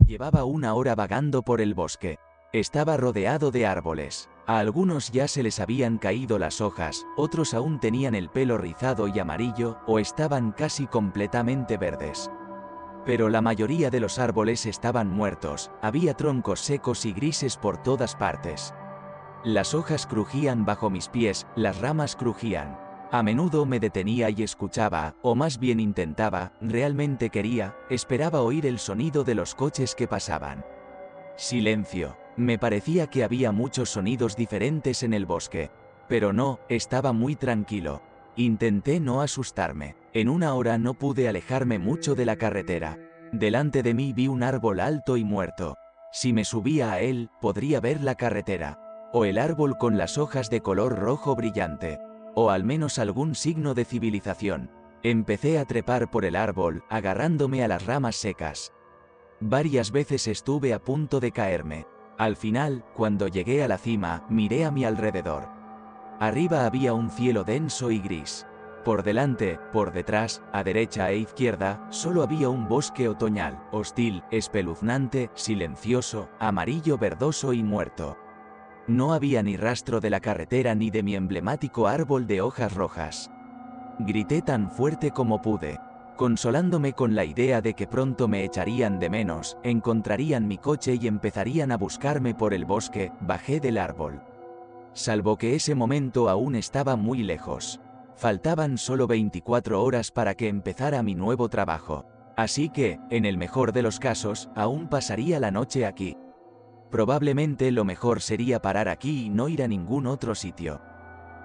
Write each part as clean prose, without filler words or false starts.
Llevaba una hora vagando por el bosque. Estaba rodeado de árboles. A algunos ya se les habían caído las hojas, otros aún tenían el pelo rizado y amarillo, o estaban casi completamente verdes. Pero la mayoría de los árboles estaban muertos, había troncos secos y grises por todas partes. Las hojas crujían bajo mis pies, las ramas crujían. A menudo me detenía y escuchaba, o más bien intentaba, realmente quería, esperaba oír el sonido de los coches que pasaban. Silencio. Me parecía que había muchos sonidos diferentes en el bosque. Pero no, estaba muy tranquilo. Intenté no asustarme. En una hora no pude alejarme mucho de la carretera. Delante de mí vi un árbol alto y muerto. Si me subía a él, podría ver la carretera. O el árbol con las hojas de color rojo brillante. O al menos algún signo de civilización. Empecé a trepar por el árbol, agarrándome a las ramas secas. Varias veces estuve a punto de caerme. Al final, cuando llegué a la cima, miré a mi alrededor. Arriba había un cielo denso y gris. Por delante, por detrás, a derecha e izquierda, solo había un bosque otoñal, hostil, espeluznante, silencioso, amarillo verdoso y muerto. No había ni rastro de la carretera ni de mi emblemático árbol de hojas rojas. Grité tan fuerte como pude. Consolándome con la idea de que pronto me echarían de menos, encontrarían mi coche y empezarían a buscarme por el bosque, bajé del árbol. Salvo que ese momento aún estaba muy lejos. Faltaban solo 24 horas para que empezara mi nuevo trabajo. Así que, en el mejor de los casos, aún pasaría la noche aquí. Probablemente lo mejor sería parar aquí y no ir a ningún otro sitio.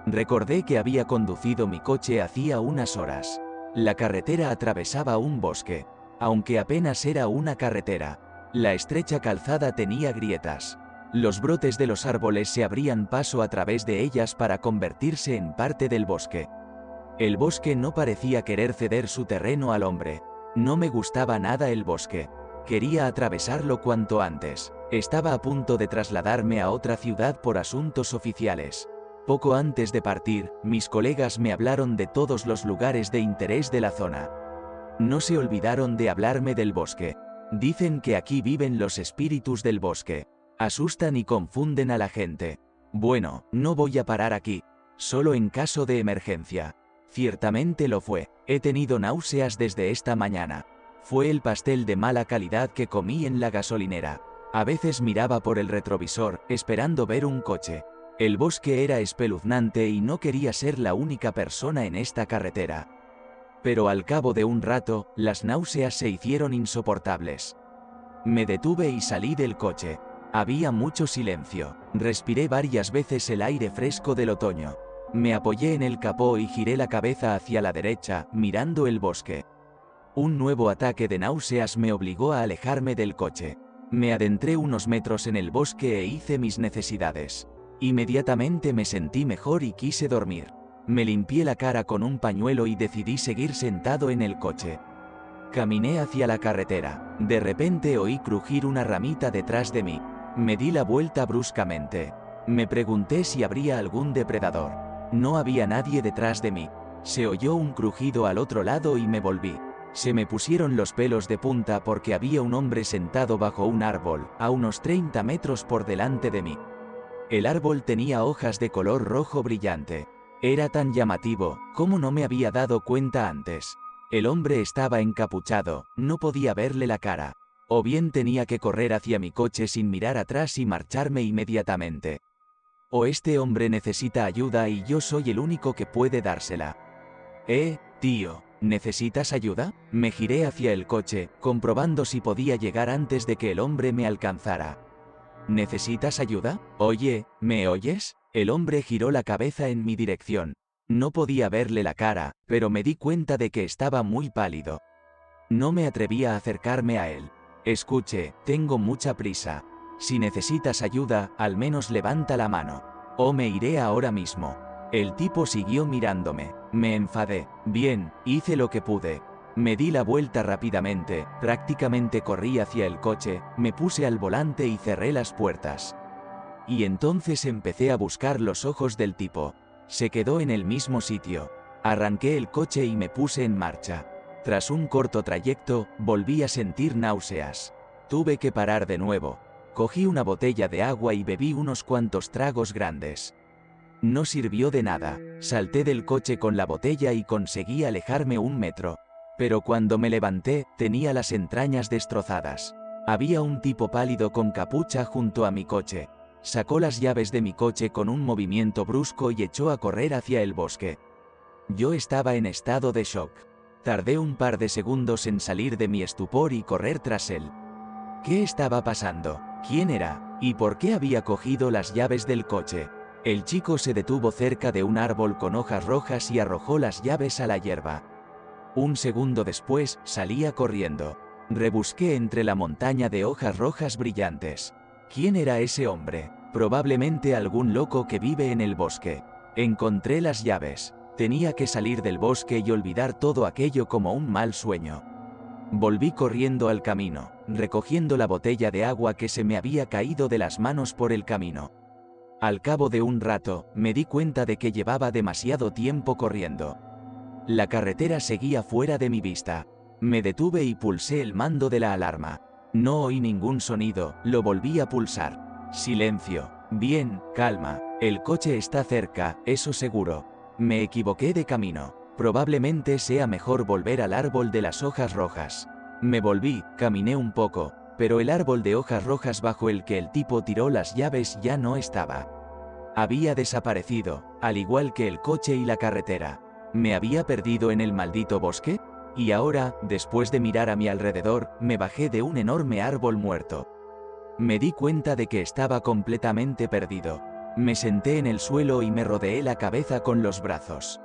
Recordé que había conducido mi coche hacía unas horas. La carretera atravesaba un bosque. Aunque apenas era una carretera, la estrecha calzada tenía grietas. Los brotes de los árboles se abrían paso a través de ellas para convertirse en parte del bosque. El bosque no parecía querer ceder su terreno al hombre. No me gustaba nada el bosque. Quería atravesarlo cuanto antes. Estaba a punto de trasladarme a otra ciudad por asuntos oficiales. Poco antes de partir, mis colegas me hablaron de todos los lugares de interés de la zona. No se olvidaron de hablarme del bosque. Dicen que aquí viven los espíritus del bosque. Asustan y confunden a la gente. Bueno, no voy a parar aquí. Solo en caso de emergencia. Ciertamente lo fue. He tenido náuseas desde esta mañana. Fue el pastel de mala calidad que comí en la gasolinera. A veces miraba por el retrovisor, esperando ver un coche. El bosque era espeluznante y no quería ser la única persona en esta carretera. Pero al cabo de un rato, las náuseas se hicieron insoportables. Me detuve y salí del coche. Había mucho silencio. Respiré varias veces el aire fresco del otoño. Me apoyé en el capó y giré la cabeza hacia la derecha, mirando el bosque. Un nuevo ataque de náuseas me obligó a alejarme del coche. Me adentré unos metros en el bosque e hice mis necesidades. Inmediatamente me sentí mejor y quise dormir. Me limpié la cara con un pañuelo y decidí seguir sentado en el coche. Caminé hacia la carretera. De repente oí crujir una ramita detrás de mí. Me di la vuelta bruscamente. Me pregunté si habría algún depredador. No había nadie detrás de mí. Se oyó un crujido al otro lado y me volví. Se me pusieron los pelos de punta porque había un hombre sentado bajo un árbol, a unos 30 metros por delante de mí. El árbol tenía hojas de color rojo brillante. Era tan llamativo, ¿cómo no me había dado cuenta antes? El hombre estaba encapuchado, no podía verle la cara. O bien tenía que correr hacia mi coche sin mirar atrás y marcharme inmediatamente. O este hombre necesita ayuda y yo soy el único que puede dársela. Tío, ¿necesitas ayuda? Me giré hacia el coche, comprobando si podía llegar antes de que el hombre me alcanzara. ¿Necesitas ayuda? Oye, ¿me oyes? El hombre giró la cabeza en mi dirección. No podía verle la cara, pero me di cuenta de que estaba muy pálido. No me atrevía a acercarme a él. Escuche, tengo mucha prisa. Si necesitas ayuda, al menos levanta la mano. O me iré ahora mismo. El tipo siguió mirándome. Me enfadé. Bien, hice lo que pude. Me di la vuelta rápidamente, prácticamente corrí hacia el coche, me puse al volante y cerré las puertas. Y entonces empecé a buscar los ojos del tipo. Se quedó en el mismo sitio. Arranqué el coche y me puse en marcha. Tras un corto trayecto, volví a sentir náuseas. Tuve que parar de nuevo. Cogí una botella de agua y bebí unos cuantos tragos grandes. No sirvió de nada. Salté del coche con la botella y conseguí alejarme 1 metro. Pero cuando me levanté, tenía las entrañas destrozadas. Había un tipo pálido con capucha junto a mi coche. Sacó las llaves de mi coche con un movimiento brusco y echó a correr hacia el bosque. Yo estaba en estado de shock. Tardé un par de segundos en salir de mi estupor y correr tras él. ¿Qué estaba pasando? ¿Quién era? ¿Y por qué había cogido las llaves del coche? El chico se detuvo cerca de un árbol con hojas rojas y arrojó las llaves a la hierba. Un segundo después, salía corriendo. Rebusqué entre la montaña de hojas rojas brillantes. ¿Quién era ese hombre? Probablemente algún loco que vive en el bosque. Encontré las llaves. Tenía que salir del bosque y olvidar todo aquello como un mal sueño. Volví corriendo al camino, recogiendo la botella de agua que se me había caído de las manos por el camino. Al cabo de un rato, me di cuenta de que llevaba demasiado tiempo corriendo. La carretera seguía fuera de mi vista. Me detuve y pulsé el mando de la alarma. No oí ningún sonido, lo volví a pulsar. Silencio. Bien, calma. El coche está cerca, eso seguro. Me equivoqué de camino. Probablemente sea mejor volver al árbol de las hojas rojas. Me volví, caminé un poco, pero el árbol de hojas rojas bajo el que el tipo tiró las llaves ya no estaba. Había desaparecido, al igual que el coche y la carretera. ¿Me había perdido en el maldito bosque? Y ahora, después de mirar a mi alrededor, me bajé de un enorme árbol muerto. Me di cuenta de que estaba completamente perdido. Me senté en el suelo y me rodeé la cabeza con los brazos.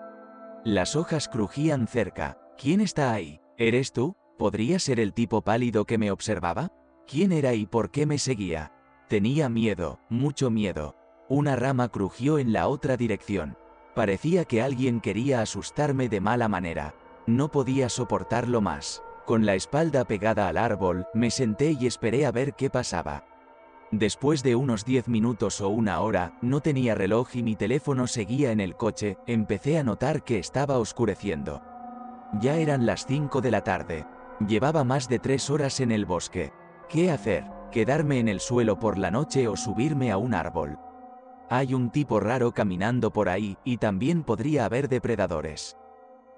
Las hojas crujían cerca. ¿Quién está ahí? ¿Eres tú? ¿Podría ser el tipo pálido que me observaba? ¿Quién era y por qué me seguía? Tenía miedo, mucho miedo. Una rama crujió en la otra dirección. Parecía que alguien quería asustarme de mala manera. No podía soportarlo más. Con la espalda pegada al árbol, me senté y esperé a ver qué pasaba. Después de unos 10 minutos o una hora, no tenía reloj y mi teléfono seguía en el coche, empecé a notar que estaba oscureciendo. Ya eran las 5 de la tarde. Llevaba más de 3 horas en el bosque. ¿Qué hacer? ¿Quedarme en el suelo por la noche o subirme a un árbol? Hay un tipo raro caminando por ahí, y también podría haber depredadores.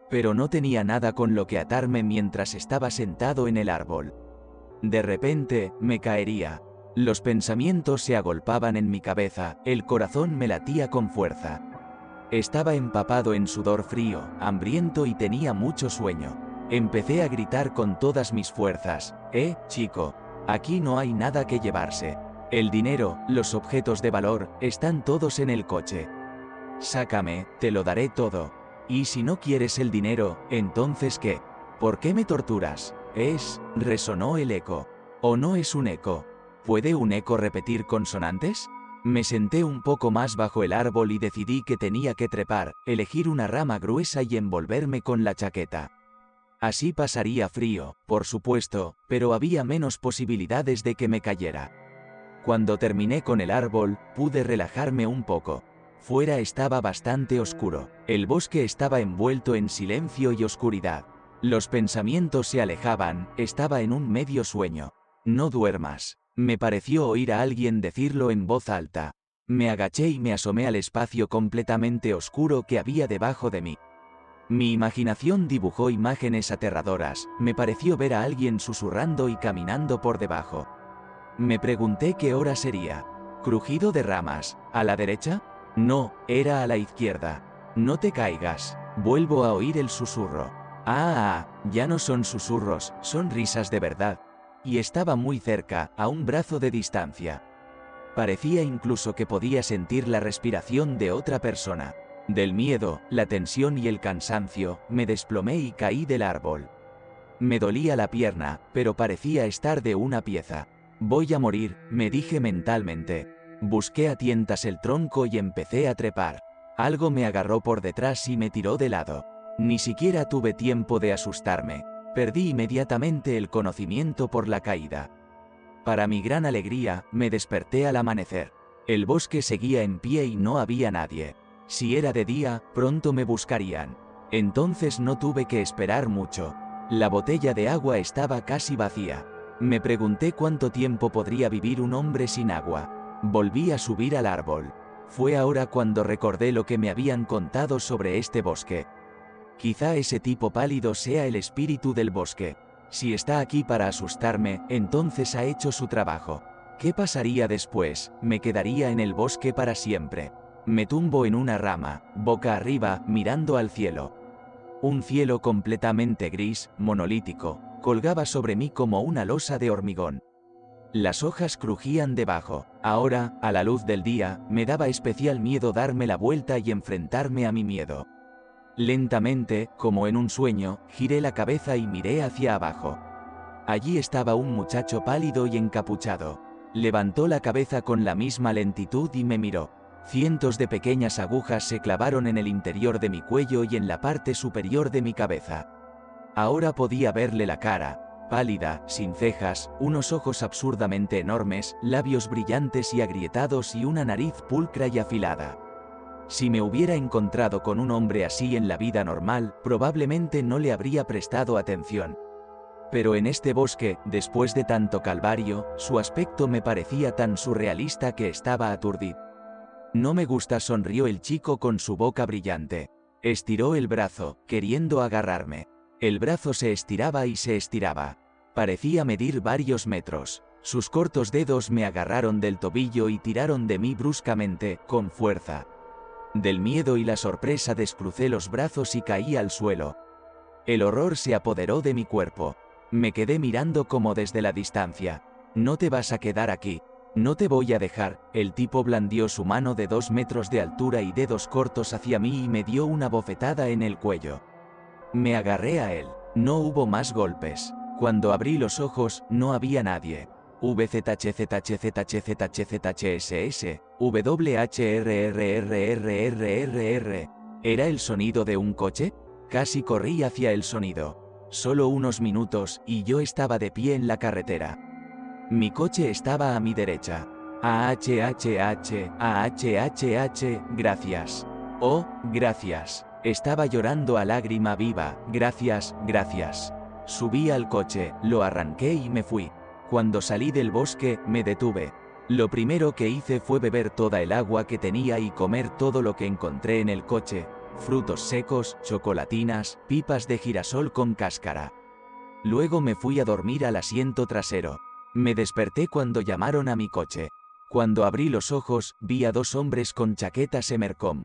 Pero no tenía nada con lo que atarme mientras estaba sentado en el árbol. De repente, me caería. Los pensamientos se agolpaban en mi cabeza, el corazón me latía con fuerza. Estaba empapado en sudor frío, hambriento y tenía mucho sueño. Empecé a gritar con todas mis fuerzas, chico, aquí no hay nada que llevarse. El dinero, los objetos de valor, están todos en el coche. Sácame, te lo daré todo. Y si no quieres el dinero, ¿entonces qué? ¿Por qué me torturas? Resonó el eco. ¿O no es un eco? ¿Puede un eco repetir consonantes? Me senté un poco más bajo el árbol y decidí que tenía que trepar, elegir una rama gruesa y envolverme con la chaqueta. Así pasaría frío, por supuesto, pero había menos posibilidades de que me cayera. Cuando terminé con el árbol, pude relajarme un poco. Fuera estaba bastante oscuro. El bosque estaba envuelto en silencio y oscuridad. Los pensamientos se alejaban, estaba en un medio sueño. No duermas. Me pareció oír a alguien decirlo en voz alta. Me agaché y me asomé al espacio completamente oscuro que había debajo de mí. Mi imaginación dibujó imágenes aterradoras, me pareció ver a alguien susurrando y caminando por debajo. Me pregunté qué hora sería. ¿Crujido de ramas? ¿A la derecha? No, era a la izquierda. No te caigas. Vuelvo a oír el susurro. Ya no son susurros, son risas de verdad. Y estaba muy cerca, a un brazo de distancia. Parecía incluso que podía sentir la respiración de otra persona. Del miedo, la tensión y el cansancio, me desplomé y caí del árbol. Me dolía la pierna, pero parecía estar de una pieza. Voy a morir, me dije mentalmente. Busqué a tientas el tronco y empecé a trepar. Algo me agarró por detrás y me tiró de lado. Ni siquiera tuve tiempo de asustarme. Perdí inmediatamente el conocimiento por la caída. Para mi gran alegría, me desperté al amanecer. El bosque seguía en pie y no había nadie. Si era de día, pronto me buscarían. Entonces no tuve que esperar mucho. La botella de agua estaba casi vacía. Me pregunté cuánto tiempo podría vivir un hombre sin agua. Volví a subir al árbol. Fue ahora cuando recordé lo que me habían contado sobre este bosque. Quizá ese tipo pálido sea el espíritu del bosque. Si está aquí para asustarme, entonces ha hecho su trabajo. ¿Qué pasaría después? Me quedaría en el bosque para siempre. Me tumbo en una rama, boca arriba, mirando al cielo. Un cielo completamente gris, monolítico, colgaba sobre mí como una losa de hormigón. Las hojas crujían debajo. Ahora, a la luz del día, me daba especial miedo darme la vuelta y enfrentarme a mi miedo. Lentamente, como en un sueño, giré la cabeza y miré hacia abajo. Allí estaba un muchacho pálido y encapuchado. Levantó la cabeza con la misma lentitud y me miró. Cientos de pequeñas agujas se clavaron en el interior de mi cuello y en la parte superior de mi cabeza. Ahora podía verle la cara, pálida, sin cejas, unos ojos absurdamente enormes, labios brillantes y agrietados y una nariz pulcra y afilada. Si me hubiera encontrado con un hombre así en la vida normal, probablemente no le habría prestado atención. Pero en este bosque, después de tanto calvario, su aspecto me parecía tan surrealista que estaba aturdido. No me gusta, sonrió el chico con su boca brillante. Estiró el brazo, queriendo agarrarme. El brazo se estiraba y se estiraba. Parecía medir varios metros. Sus cortos dedos me agarraron del tobillo y tiraron de mí bruscamente, con fuerza. Del miedo y la sorpresa descrucé los brazos y caí al suelo. El horror se apoderó de mi cuerpo. Me quedé mirando como desde la distancia. No te vas a quedar aquí. No te voy a dejar. El tipo blandió su mano de 2 metros de altura y dedos cortos hacia mí y me dio una bofetada en el cuello. Me agarré a él. No hubo más golpes. Cuando abrí los ojos, no había nadie. VZHZHZHZHZHSS, WHRRRRRRR. ¿Era el sonido de un coche? Casi corrí hacia el sonido. Solo unos minutos, y yo estaba de pie en la carretera. Mi coche estaba a mi derecha. AHHH, gracias. Oh, gracias. Estaba llorando a lágrima viva, gracias, gracias. Subí al coche, lo arranqué y me fui. Cuando salí del bosque, me detuve. Lo primero que hice fue beber toda el agua que tenía y comer todo lo que encontré en el coche: frutos secos, chocolatinas, pipas de girasol con cáscara. Luego me fui a dormir al asiento trasero. Me desperté cuando llamaron a mi coche. Cuando abrí los ojos, vi a 2 hombres con chaquetas Emercom.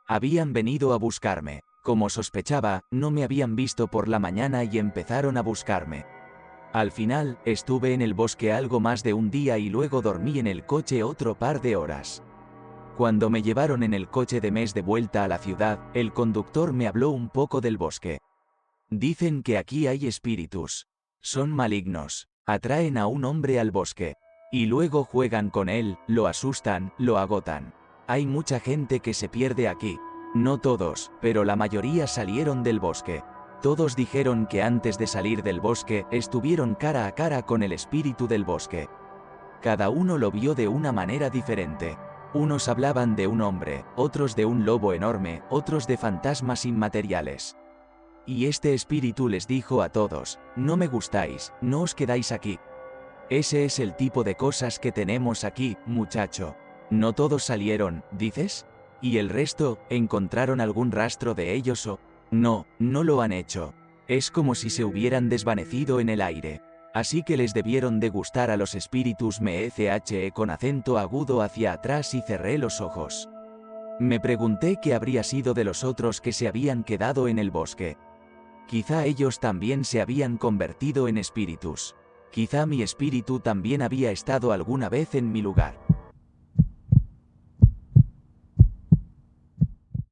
Habían venido a buscarme. Como sospechaba, no me habían visto por la mañana y empezaron a buscarme. Al final, estuve en el bosque algo más de un día y luego dormí en el coche otro par de horas. Cuando me llevaron en el coche de mes de vuelta a la ciudad, el conductor me habló un poco del bosque. Dicen que aquí hay espíritus. Son malignos. Atraen a un hombre al bosque. Y luego juegan con él, lo asustan, lo agotan. Hay mucha gente que se pierde aquí. No todos, pero la mayoría salieron del bosque. Todos dijeron que antes de salir del bosque, estuvieron cara a cara con el espíritu del bosque. Cada uno lo vio de una manera diferente. Unos hablaban de un hombre, otros de un lobo enorme, otros de fantasmas inmateriales. Y este espíritu les dijo a todos: no me gustáis, no os quedáis aquí. Ese es el tipo de cosas que tenemos aquí, muchacho. ¿No todos salieron, dices? ¿Y el resto, encontraron algún rastro de ellos o...? No, no lo han hecho. Es como si se hubieran desvanecido en el aire. Así que les debieron de gustar a los espíritus. Me eché con acento agudo hacia atrás y cerré los ojos. Me pregunté qué habría sido de los otros que se habían quedado en el bosque. Quizá ellos también se habían convertido en espíritus. Quizá mi espíritu también había estado alguna vez en mi lugar.